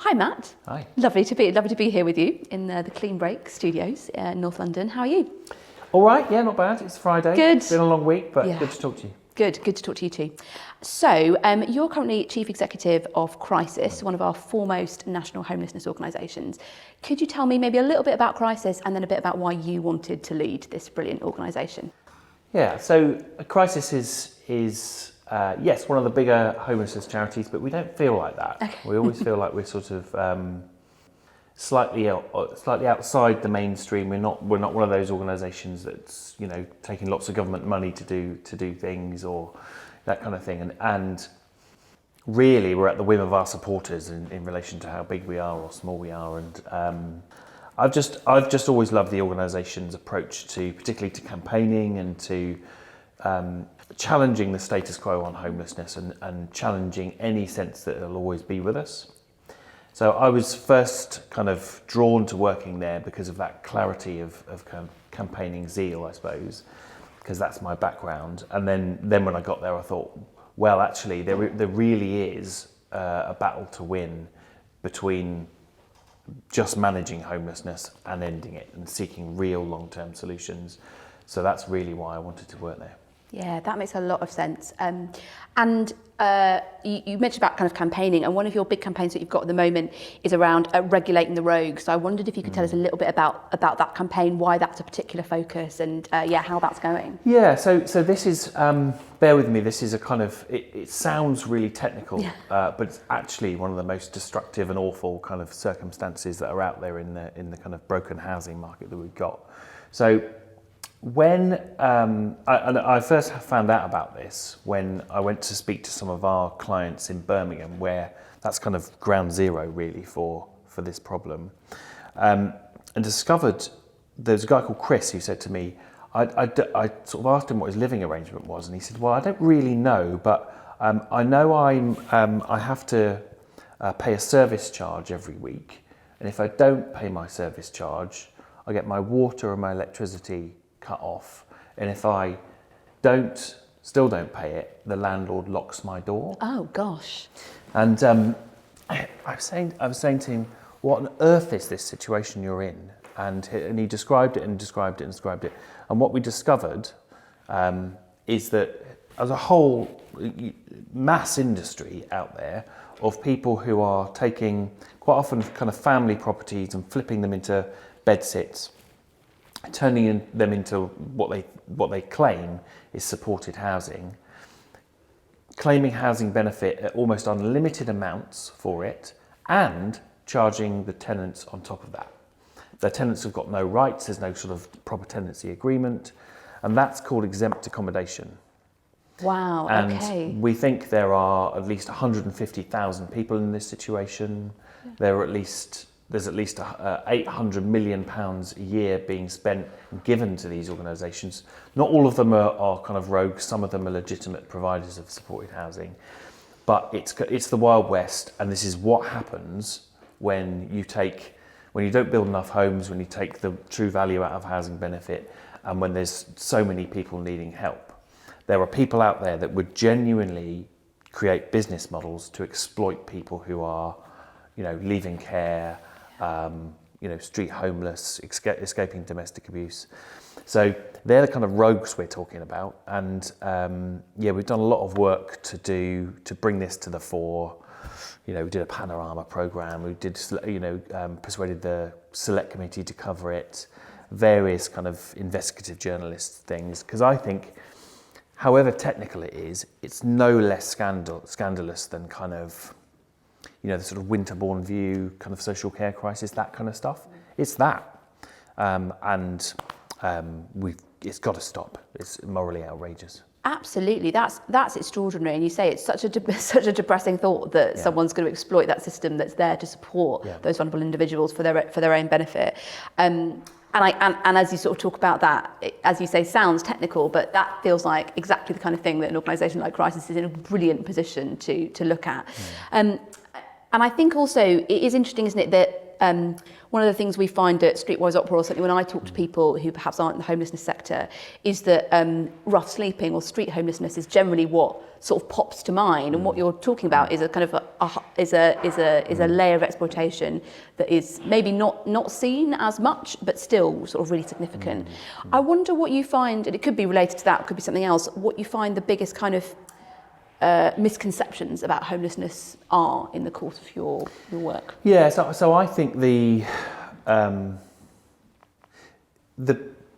Hi Matt. Hi. Lovely to be here with you in the Clean Break studios in North London. How are you? All right, yeah, not bad. It's Friday. Good. It's been a long week, but Yeah. good to talk to you. Good to talk to you too. So, you're currently Chief Executive of Crisis, one of our foremost national homelessness organisations. Could you tell me maybe a little bit about Crisis and then a bit about why you wanted to lead this brilliant organisation? Yeah, so Crisis is yes, one of the bigger homelessness charities, but we don't feel like that. Okay. We always feel like we're sort of slightly outside the mainstream. We're not one of those organisations that's taking lots of government money to do things or that kind of thing. And really, we're at the whim of our supporters in relation to how big we are or small we are. And I've just always loved the organisation's approach to, particularly to campaigning and to challenging the status quo on homelessness and challenging any sense that it'll always be with us. So I was first kind of drawn to working there because of that clarity of campaigning zeal, I suppose, because that's my background. And then when I got there, I thought, well, actually, there really is a battle to win between just managing homelessness and ending it and seeking real long-term solutions. So that's really why I wanted to work there. Yeah, that makes a lot of sense. And you mentioned about kind of campaigning, and one of your big campaigns that you've got at the moment is around regulating the rogue. So I wondered if you could tell us a little bit about that campaign, why that's a particular focus, and how that's going. Yeah, so this is, bear with me, this is a kind of, it sounds really technical, but it's actually one of the most destructive and awful kind of circumstances that are out there in the kind of broken housing market that we've got. So when I first found out about this when I went to speak to some of our clients in Birmingham, where that's kind of ground zero really for this problem, and discovered there's a guy called Chris who said to me, I sort of asked him what his living arrangement was, and he said, well, I don't really know, but I know I have to pay a service charge every week, and if I don't pay my service charge, I get my water and my electricity cut off, and if I still don't pay it, the landlord locks my door. Oh gosh. And I was saying to him, what on earth is this situation you're in? And he described it and described it and described it. And what we discovered is that as a whole mass industry out there of people who are taking quite often kind of family properties and flipping them into bedsits, turning them into what they claim is supported housing, claiming housing benefit at almost unlimited amounts for it, and charging the tenants on top of that. The tenants have got no rights, there's no sort of proper tenancy agreement, and that's called exempt accommodation. Wow, and okay. We think there are at least 150,000 people in this situation. Yeah. There's at least £800 million a year being spent and given to these organisations. Not all of them are kind of rogue, some of them are legitimate providers of supported housing. But it's the Wild West, and this is what happens when you don't build enough homes, when you take the true value out of housing benefit, and when there's so many people needing help. There are people out there that would genuinely create business models to exploit people who are, leaving care, street homeless, escaping domestic abuse. So they're the kind of rogues we're talking about. And we've done a lot of work to bring this to the fore. We did a panorama program. We did, persuaded the select committee to cover it, various kind of investigative journalist things. Because I think, however technical it is, it's no less scandalous than kind of, the sort of Winterbourne View kind of social care crisis, that kind of stuff. It's that. It's got to stop. It's morally outrageous. Absolutely, that's extraordinary. And you say it's such a depressing thought that someone's going to exploit that system that's there to support those vulnerable individuals for their own benefit. And as you sort of talk about that, as you say, sounds technical, but that feels like exactly the kind of thing that an organisation like Crisis is in a brilliant position to look at. And I think also it is interesting, isn't it, that one of the things we find at Streetwise Opera, or certainly when I talk to people who perhaps aren't in the homelessness sector, is that rough sleeping or street homelessness is generally what sort of pops to mind. And what you're talking about is a kind of a layer of exploitation that is maybe not seen as much, but still sort of really significant. I wonder what you find, and it could be related to that, it could be something else, what you find the biggest kind of misconceptions about homelessness are in the course of your work. Yeah, so I think the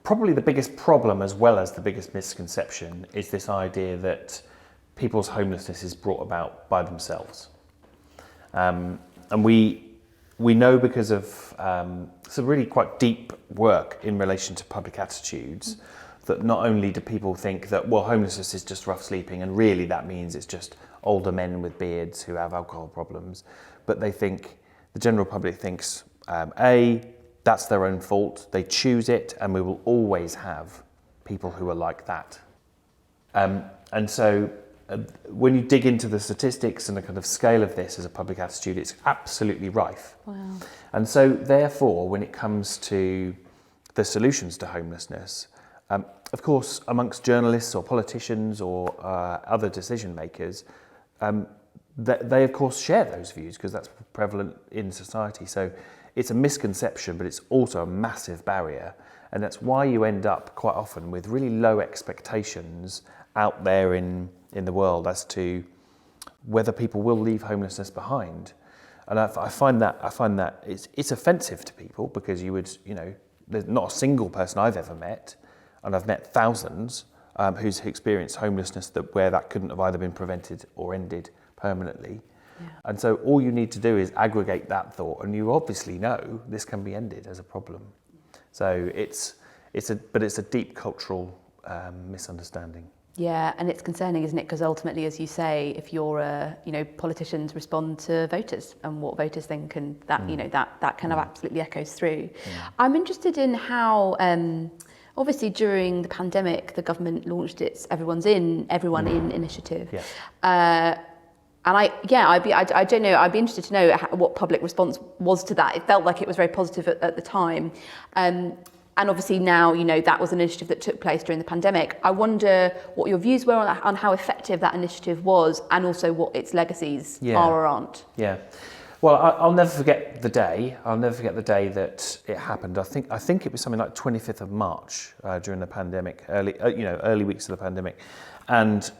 probably the biggest problem, as well as the biggest misconception, is this idea that people's homelessness is brought about by themselves. And we know, because of some really quite deep work in relation to public attitudes, that not only do people think that, well, homelessness is just rough sleeping, and really that means it's just older men with beards who have alcohol problems, but they think, the general public thinks, that's their own fault, they choose it, and we will always have people who are like that. And so when you dig into the statistics and the kind of scale of this as a public attitude, it's absolutely rife. Wow. And so therefore, when it comes to the solutions to homelessness, of course, amongst journalists or politicians or other decision makers, they of course share those views, because that's prevalent in society. So it's a misconception, but it's also a massive barrier. And that's why you end up quite often with really low expectations out there in the world as to whether people will leave homelessness behind. And I find that it's offensive to people, because there's not a single person I've ever met, and I've met thousands who's experienced homelessness where that couldn't have either been prevented or ended permanently. Yeah. And so all you need to do is aggregate that thought, and you obviously know this can be ended as a problem. So it's a deep cultural misunderstanding. Yeah, and it's concerning, isn't it? Because ultimately, as you say, if you're, politicians respond to voters and what voters think, and that, that kind of absolutely echoes through. I'm interested in how, obviously during the pandemic, the government launched its Everyone In initiative. Yeah. And I don't know, I'd be interested to know what public response was to that. It felt like it was very positive at the time. And obviously now, that was an initiative that took place during the pandemic. I wonder what your views were on how effective that initiative was, and also what its legacies are or aren't. Yeah. Well, I'll never forget the day. I'll never forget the day that it happened. I think it was something like 25th of March during the pandemic, early weeks of the pandemic, and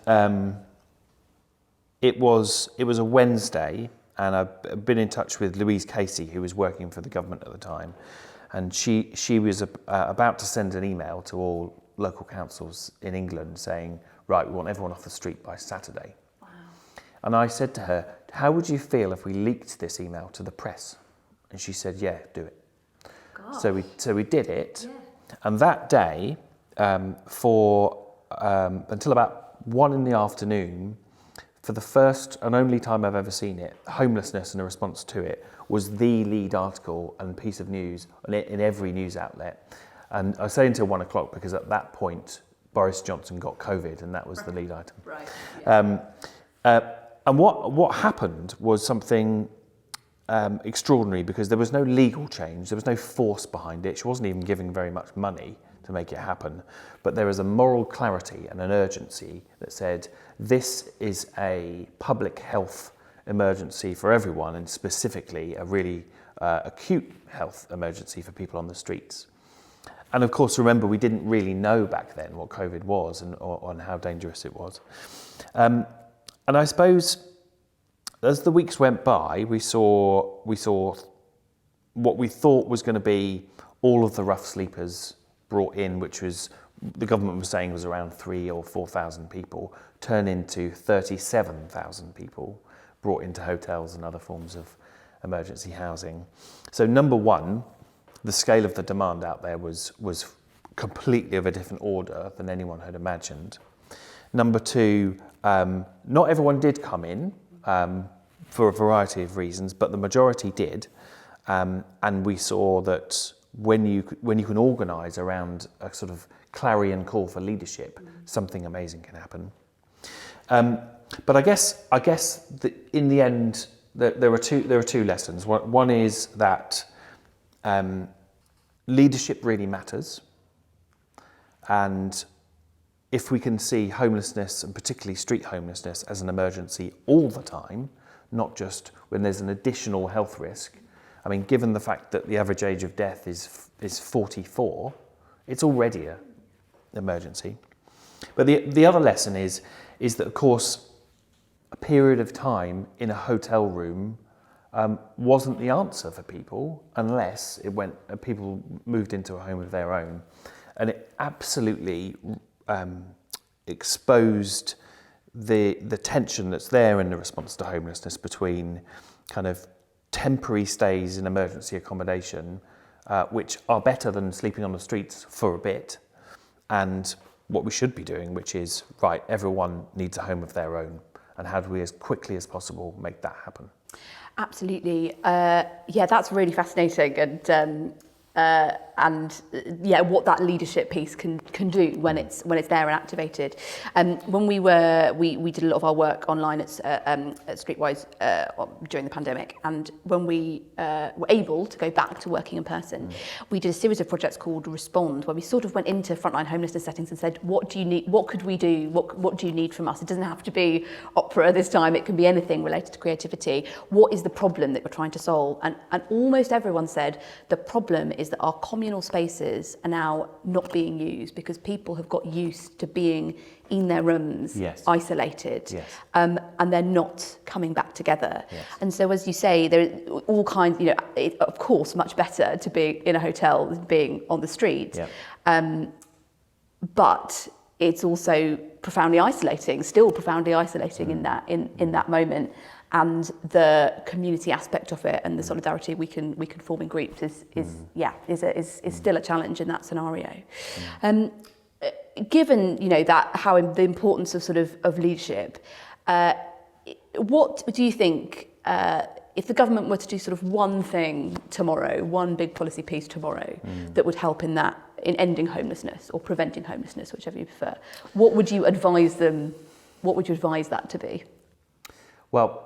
it was a Wednesday, and I've been in touch with Louise Casey, who was working for the government at the time. And she was about to send an email to all local councils in England saying, right, we want everyone off the street by Saturday. Wow. And I said to her, how would you feel if we leaked this email to the press? And she said, yeah, do it. Gosh. So we did it. Yeah. And that day, for until about 1 p.m, for the first and only time I've ever seen it, homelessness and a response to it was the lead article and piece of news in every news outlet. And I say until 1 o'clock because at that point, Boris Johnson got COVID, and that was the lead item. Right. Yeah. And what happened was something extraordinary, because there was no legal change, there was no force behind it. She wasn't even giving very much money to make it happen. But there was a moral clarity and an urgency that said, this is a public health emergency for everyone, and specifically a really acute health emergency for people on the streets. And of course, remember, we didn't really know back then what COVID was and how dangerous it was. And I suppose as the weeks went by, we saw what we thought was going to be all of the rough sleepers brought in, which was, the government was saying was around 3,000 or 4,000 people, turn into 37,000 people brought into hotels and other forms of emergency housing. So number one, the scale of the demand out there was completely of a different order than anyone had imagined. Number two, not everyone did come in for a variety of reasons, but the majority did. And we saw that when you can organise around a sort of clarion call for leadership, something amazing can happen. But I guess in the end, there are two lessons. One is that Leadership really matters, and if we can see homelessness, and particularly street homelessness, as an emergency all the time, not just when there's an additional health risk. I mean, given the fact that the average age of death is 44, it's already an emergency. But the other lesson is that, of course, a period of time in a hotel room wasn't the answer for people unless people moved into a home of their own. And it absolutely exposed the tension that's there in the response to homelessness between kind of temporary stays in emergency accommodation, which are better than sleeping on the streets for a bit, and what we should be doing, which is, right, everyone needs a home of their own, and how do we as quickly as possible make that happen? Absolutely. Yeah, that's really fascinating, and what that leadership piece can do when it's there and activated. When we did a lot of our work online at Streetwise during the pandemic, and when we were able to go back to working in person, we did a series of projects called Respond, where we sort of went into frontline homelessness settings and said, what do you need? What could we do? What do you need from us? It doesn't have to be opera this time. It can be anything related to creativity. What is the problem that we're trying to solve? And almost everyone said the problem is that our communal spaces are now not being used because people have got used to being in their rooms, isolated, and they're not coming back together. And so, as you say, there are all kinds, it's of course much better to be in a hotel than being on the street, but it's also profoundly isolating, still profoundly isolating in that moment. And the community aspect of it and the solidarity we can form in groups is still a challenge in that scenario. Given that the importance of of leadership, what do you think if the government were to do one thing tomorrow, one big policy piece tomorrow that would help in ending homelessness or preventing homelessness, whichever you prefer? What would you advise them? What would you advise that to be? Well,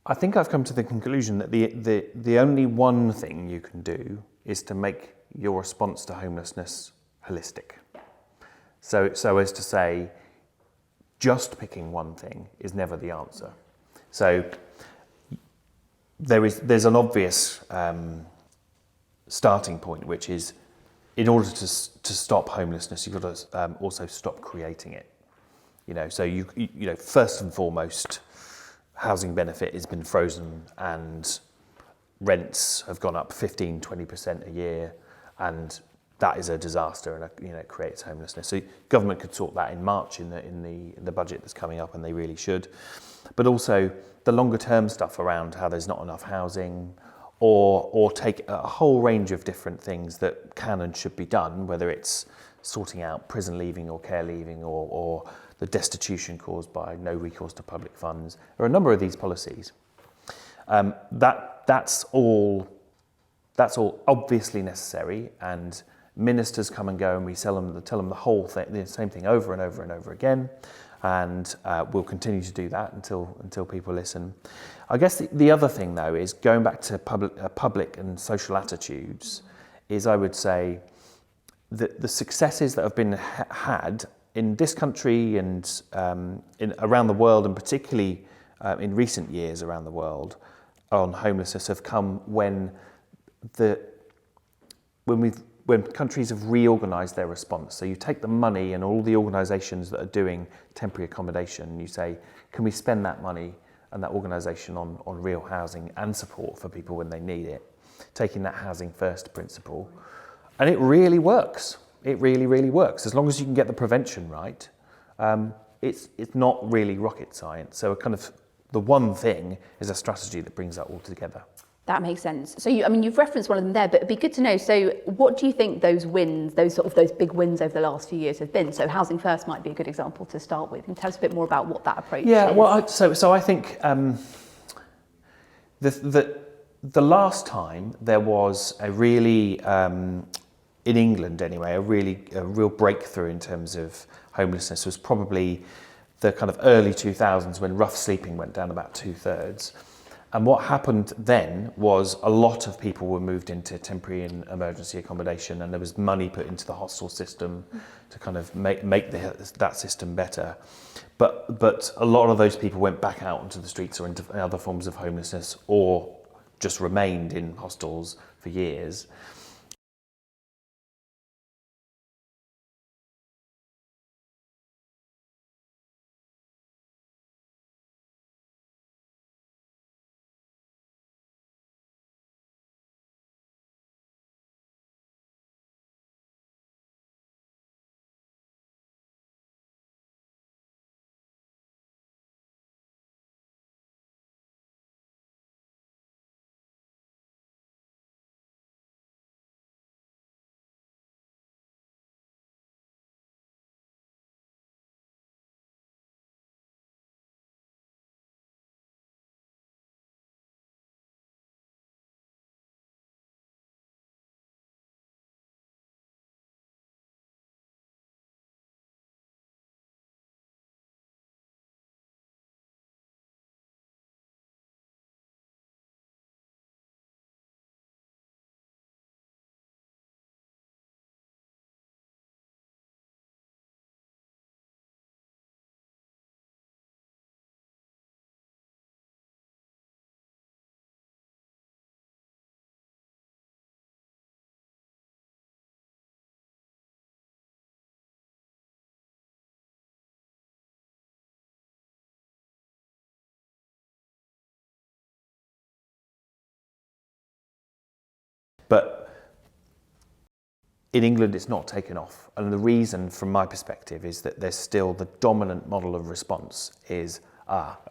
I think I've come to the conclusion that the only one thing you can do is to make your response to homelessness holistic. So as to say, just picking one thing is never the answer. So there's an obvious starting point, which is, in order to stop homelessness, you've got to also stop creating it. So you first and foremost, housing benefit has been frozen and rents have gone up 15-20% a year, and that is a disaster, and it creates homelessness. So government could sort that in March in the budget that's coming up, and they really should. But also the longer term stuff around how there's not enough housing, or take a whole range of different things that can and should be done, whether it's sorting out prison leaving or care leaving, or the destitution caused by no recourse to public funds. There are a number of these policies. That's all obviously necessary, and ministers come and go, and we tell them the whole thing, the same thing over and over and over again, and we'll continue to do that until people listen. I guess the other thing, though, is going back to public and social attitudes. Is, I would say, that the successes that have been had in this country and around the world, and particularly in recent years around the world, on homelessness, have come when countries have reorganised their response. So you take the money and all the organisations that are doing temporary accommodation, and you say, can we spend that money and that organisation on real housing and support for people when they need it, taking that housing first principle. And it really works. It really, really works. As long as you can get the prevention right, it's not really rocket science. So the one thing is a strategy that brings that all together. That makes sense. So you've referenced one of them there, but it'd be good to know. So what do you think those wins, those big wins over the last few years have been? So Housing First might be a good example to start with. And tell us a bit more about what that approach is. Well, so I think the last time there was a really, in England anyway, a real breakthrough in terms of homelessness was probably the kind of early 2000s, when rough sleeping went down about 2/3. And what happened then was a lot of people were moved into temporary and emergency accommodation, and there was money put into the hostel system to kind of make that system better. But a lot of those people went back out onto the streets or into other forms of homelessness, or just remained in hostels for years. But in England, it's not taken off. And the reason, from my perspective, is that there's still the dominant model of response is,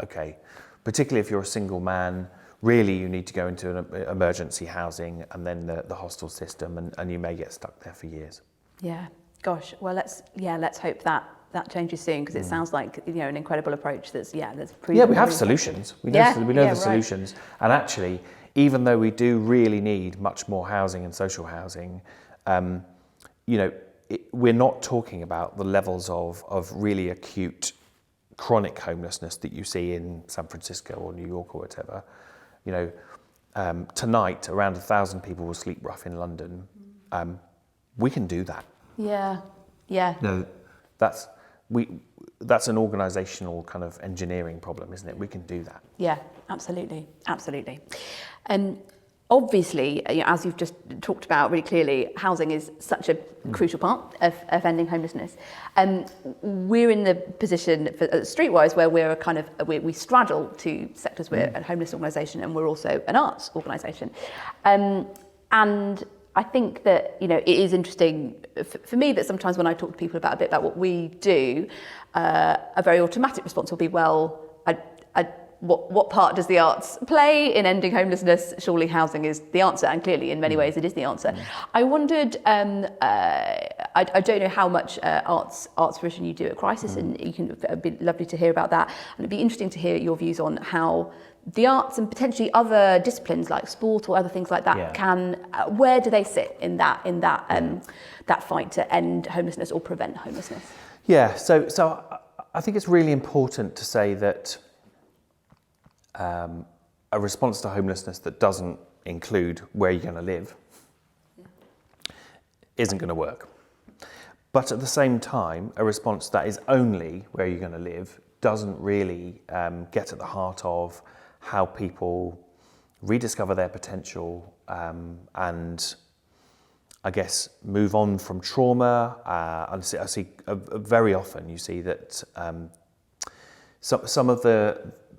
okay, particularly if you're a single man, really you need to go into an emergency housing and then the hostel system, and you may get stuck there for years. Yeah, gosh. Well, let's hope that changes soon, because it sounds like, you know, an incredible approach that's proven. Yeah, we have solutions. We know the solutions. And actually, even though we do really need much more housing and social housing, you know, we're not talking about the levels of really acute chronic homelessness that you see in San Francisco or New York or whatever. You know, tonight around 1,000 people will sleep rough in London. We can do that. Yeah. No, that's an organisational kind of engineering problem, isn't it? We can do that. Yeah, absolutely. Obviously, you know, as you've just talked about really clearly, housing is such a crucial part of ending homelessness. We're in the position for Streetwise where we straddle two sectors. We're a homeless organisation and we're also an arts organisation. And I think that, you know, it is interesting for me that sometimes when I talk to people about a bit about what we do, a very automatic response will be, well, what part does the arts play in ending homelessness? Surely housing is the answer, and clearly in many ways it is the answer. I wondered, I don't know how much arts provision you do at Crisis, and it'd be lovely to hear about that. And it'd be interesting to hear your views on how the arts and potentially other disciplines like sport or other things like that can, where do they sit in that fight to end homelessness or prevent homelessness? Yeah, so I think it's really important to say that a response to homelessness that doesn't include where you're going to live isn't going to work. But at the same time, a response that is only where you're going to live doesn't really get at the heart of how people rediscover their potential and I guess move on from trauma. I see very often you see that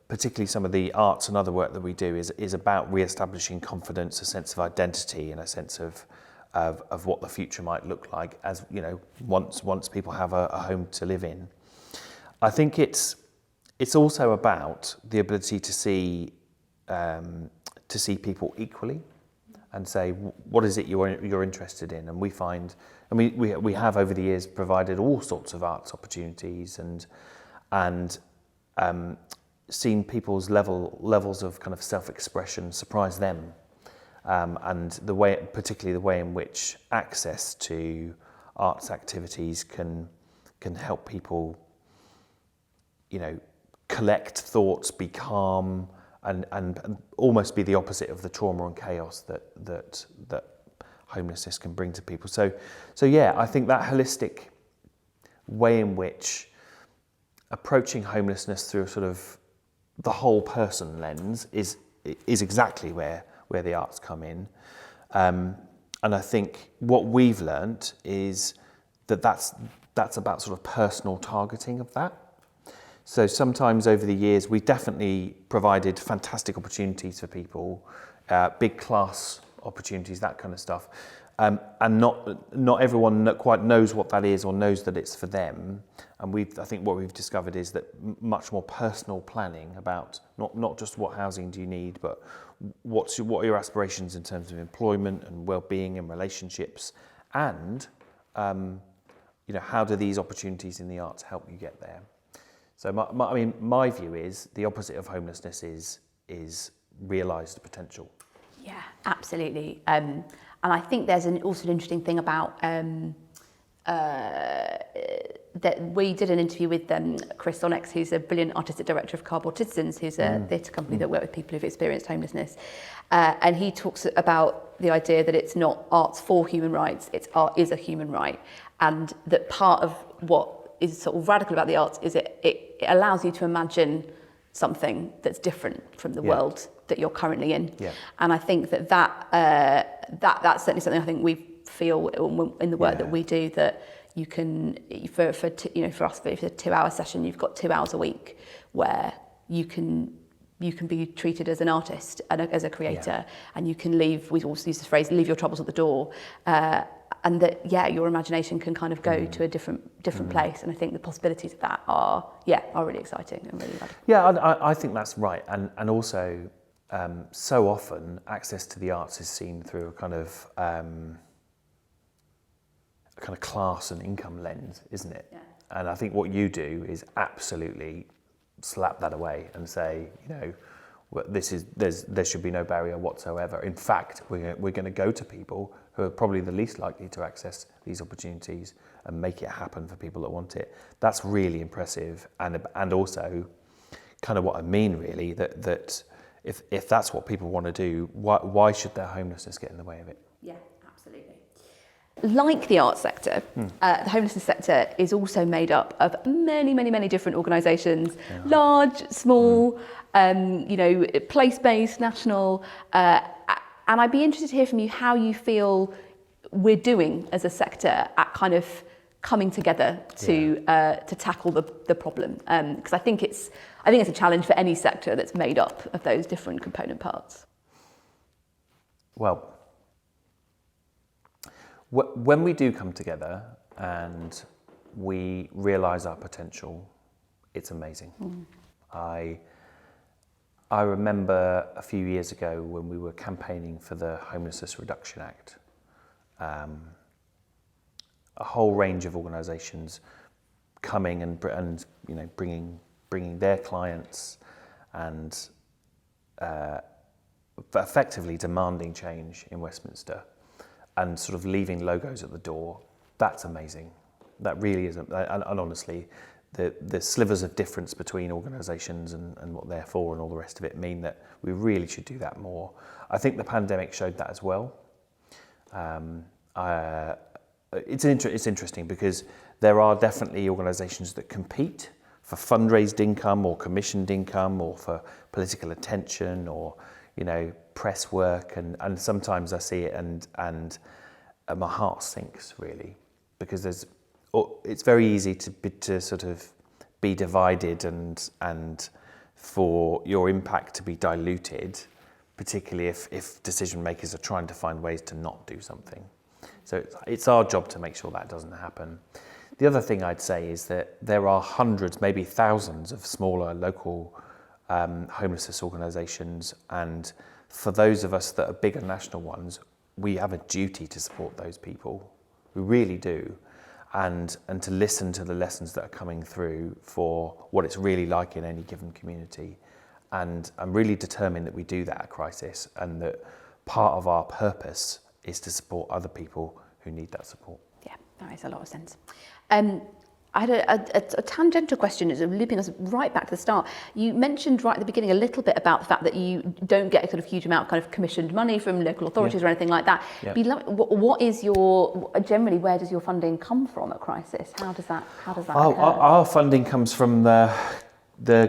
particularly some of the arts and other work that we do is about re-establishing confidence, a sense of identity, and a sense of what the future might look like, as you know, once people have a home to live in. I think it's also about the ability to see people equally and say, what is it you're interested in? And we find, we have over the years provided all sorts of arts opportunities and seen people's levels of kind of self-expression surprise them, and particularly the way in which access to arts activities can help people, you know, collect thoughts, be calm, and almost be the opposite of the trauma and chaos that homelessness can bring to people. So yeah, I think that holistic way in which approaching homelessness through sort of the whole person lens is exactly where the arts come in. And I think what we've learnt is that's about sort of personal targeting of that. So sometimes over the years, we've definitely provided fantastic opportunities for people, big class opportunities, that kind of stuff. And not everyone quite knows what that is or knows that it's for them. And I think what we've discovered is that much more personal planning about not just what housing do you need, but what are your aspirations in terms of employment and well-being and relationships, and how do these opportunities in the arts help you get there? So my view is the opposite of homelessness is realised potential. Yeah, absolutely. And I think there's also an interesting thing about that we did an interview with Chris Onyx, who's a brilliant artistic director of Cardboard Citizens, who's a theatre company that work with people who've experienced homelessness. And he talks about the idea that it's not arts for human rights, art is a human right. And that part of what is sort of radical about the arts is it allows you to imagine something that's different from the world that you're currently in. Yeah. And I think that's certainly something I think we feel in the work that we do, that you can, for us, for a 2-hour session, you've got 2 hours a week where you can be treated as an artist and as a creator, and you can leave, we also use this phrase, leave your troubles at the door, and that, your imagination can kind of go to a different place. And I think the possibilities of that are really exciting and really radical. Yeah, I think that's right. And also, so often access to the arts is seen through a kind of class and income lens, isn't it? Yeah. And I think what you do is absolutely slap that away and say, there should be no barrier whatsoever. In fact, we're going to go to people who are probably the least likely to access these opportunities and make it happen for people that want it. That's really impressive, and also kind of what I mean really, that if that's what people want to do, why should their homelessness get in the way of it? Yeah, absolutely. Like the arts sector, the homelessness sector is also made up of many, many, many different organisations, large, small, place-based, national, and I'd be interested to hear from you how you feel we're doing as a sector at kind of coming together to tackle the problem, because I think it's a challenge for any sector that's made up of those different component parts. Well, when we do come together and we realise our potential, it's amazing. I remember a few years ago when we were campaigning for the Homelessness Reduction Act, a whole range of organisations coming and bringing their clients and effectively demanding change in Westminster, and sort of leaving logos at the door. That's amazing. That really is, and honestly, the slivers of difference between organisations and what they're for and all the rest of it mean that we really should do that more. I think the pandemic showed that as well. It's interesting because there are definitely organisations that compete for fundraised income or commissioned income or for political attention or press work, and sometimes I see it and my heart sinks really, because it's very easy to sort of be divided and for your impact to be diluted, particularly if decision makers are trying to find ways to not do something. So it's our job to make sure that doesn't happen. The other thing I'd say is that there are hundreds, maybe thousands of smaller local homelessness organisations, and for those of us that are bigger national ones, we have a duty to support those people. We really do. And to listen to the lessons that are coming through for what it's really like in any given community. And I'm really determined that we do that at Crisis, and that part of our purpose is to support other people who need that support. Yeah, that makes a lot of sense. I had a tangential question, is looping us right back to the start. You mentioned right at the beginning a little bit about the fact that you don't get a sort of huge amount of kind of commissioned money from local authorities or anything like that. What is generally, where does your funding come from at Crisis? How does that occur? Our funding comes from the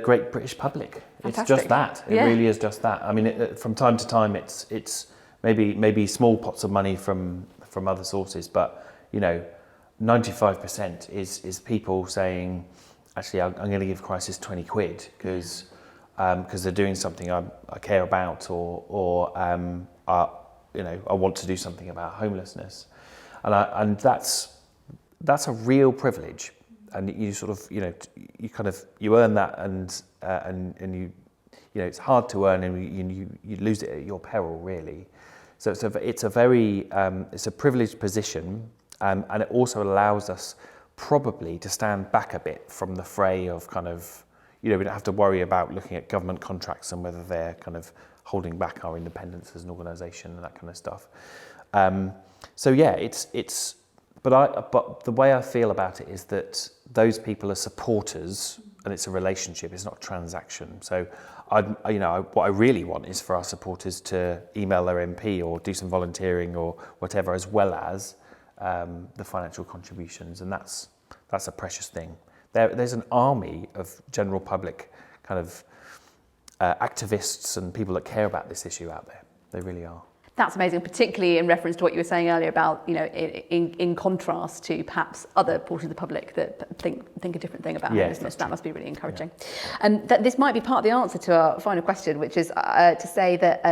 great British public. Fantastic. It's just that. It really is just that. I mean, from time to time, it's maybe small pots of money from other sources, but 95% is people saying, actually, I'm going to give Crisis 20 quid because they're doing something I care about, or I want to do something about homelessness, and that's a real privilege, and you sort of you earn that, and you it's hard to earn, and you lose it at your peril, really. So it's a privileged position. And it also allows us probably to stand back a bit from the fray of we don't have to worry about looking at government contracts and whether they're kind of holding back our independence as an organisation and that kind of stuff. But the way I feel about it is that those people are supporters, and it's a relationship. It's not a transaction. So what I really want is for our supporters to email their MP or do some volunteering or whatever, as well as the financial contributions, and that's a precious thing. There's an army of general public kind of activists and people that care about this issue out there. They really are. That's amazing, particularly in reference to what you were saying earlier about, in contrast to perhaps other portions of the public that think a different thing about homelessness. That must be really encouraging. And this might be part of the answer to our final question, which is to say that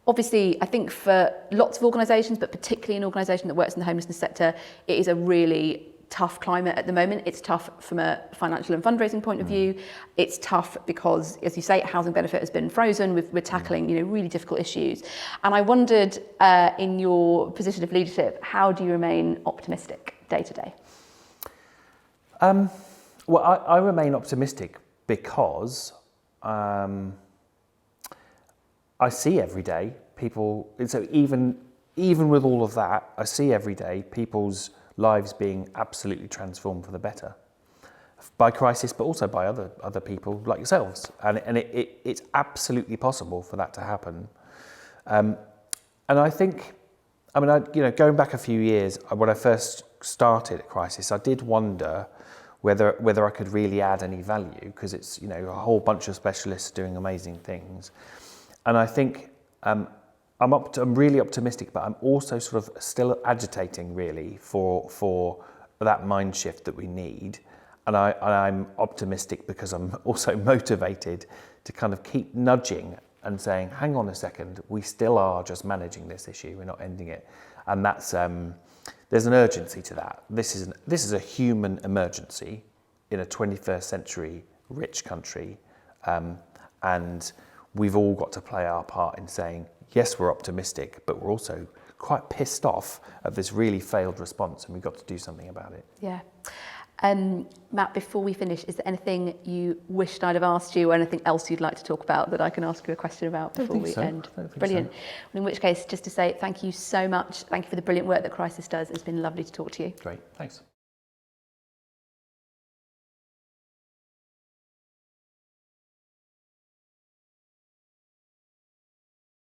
obviously, I think for lots of organisations, but particularly an organisation that works in the homelessness sector, it is a really tough climate at the moment. It's tough from a financial and fundraising point of view. It's tough because, as you say, housing benefit has been frozen. We're tackling really difficult issues. And I wondered, in your position of leadership, how do you remain optimistic day to day? Well, I remain optimistic because I see every day people, and so even with all of that, I see every day people's lives being absolutely transformed for the better by Crisis, but also by other people like yourselves, and it's absolutely possible for that to happen. And I think, going back a few years, when I first started at Crisis, I did wonder whether I could really add any value, because it's a whole bunch of specialists doing amazing things. And I think I'm really optimistic, but I'm also sort of still agitating really for that mind shift that we need. And I'm optimistic because I'm also motivated to kind of keep nudging and saying, hang on a second, we still are just managing this issue, we're not ending it. And that's there's an urgency to that. This is a human emergency in a 21st century rich country, and we've all got to play our part in saying, yes, we're optimistic, but we're also quite pissed off at this really failed response, and we've got to do something about it. Yeah. Matt, before we finish, is there anything you wished I'd have asked you, or anything else you'd like to talk about that I can ask you a question about before we end? Brilliant. So. Well, in which case, just to say thank you so much. Thank you for the brilliant work that Crisis does. It's been lovely to talk to you. Great. Thanks.